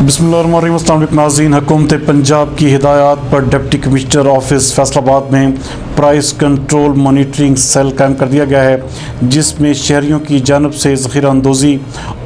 بسم اللہ الرحمن الرحیم۔ السلام علیکم ناظرین، حکومت پنجاب کی ہدایات پر ڈپٹی کمشنر آفس فیصل آباد میں پرائس کنٹرول مانیٹرنگ سیل قائم کر دیا گیا ہے، جس میں شہریوں کی جانب سے ذخیرہ اندوزی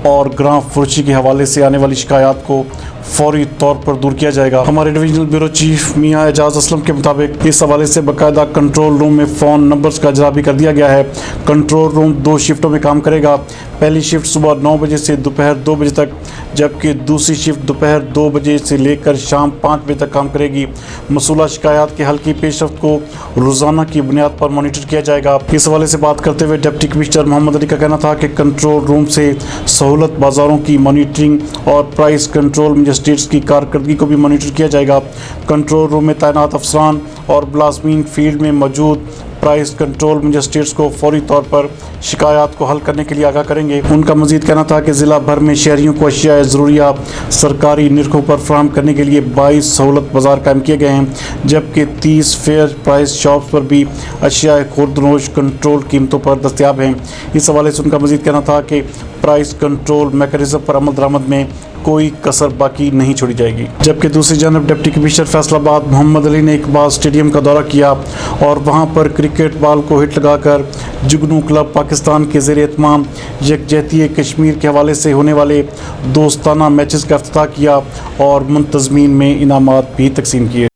اور گراں فروشی کے حوالے سے آنے والی شکایات کو فوری طور پر دور کیا جائے گا۔ ہمارے ڈویژنل بیورو چیف میاں اعجاز اسلم کے مطابق اس حوالے سے باقاعدہ کنٹرول روم میں فون نمبرز کا اجرا بھی کر دیا گیا ہے۔ کنٹرول روم 2 شفٹوں میں کام کرے گا۔ پہلی شفٹ صبح 9 بجے سے دوپہر 2 بجے تک، جبکہ دوسری شفٹ دوپہر 2 بجے سے لے کر شام 5 بجے تک کام کرے گی۔ موصولہ شکایات کے حل کی پیش رفت کو روزانہ کی بنیاد پر مانیٹر کیا جائے گا۔ اس حوالے سے بات کرتے ہوئے ڈپٹی کمشنر محمد علی کا کہنا تھا کہ کنٹرول روم سے سہولت بازاروں کی مانیٹرنگ اور پرائس کنٹرول مجسٹریٹس کی کارکردگی کو بھی مانیٹر کیا جائے گا۔ کنٹرول روم میں تعینات افسران اور ملازمین فیلڈ میں موجود پرائس کنٹرول مجسٹریٹس کو فوری طور پر شکایات کو حل کرنے کے لیے آگاہ کریں گے۔ ان کا مزید کہنا تھا کہ ضلع بھر میں شہریوں کو اشیاء ضروریہ سرکاری نرخوں پر فراہم کرنے کے لیے 22 سہولت بازار قائم کیے گئے ہیں، جبکہ 30 فیئر پرائس شاپس پر بھی اشیاء خوردنوش کنٹرول قیمتوں پر دستیاب ہیں۔ اس حوالے سے ان کا مزید کہنا تھا کہ پرائس کنٹرول میکانزم پر عمل درآمد میں کوئی کسر باقی نہیں چھوڑی جائے گی۔ جبکہ دوسری جانب ڈپٹی کمشنر فیصل آباد محمد علی نے اقبال سٹیڈیم کا دورہ کیا اور وہاں پر کرکٹ بال کو ہٹ لگا کر جگنو کلب پاکستان کے زیر اہتمام یکجہتی کشمیر کے حوالے سے ہونے والے دوستانہ میچز کا افتتاح کیا اور منتظمین میں انعامات بھی تقسیم کیے۔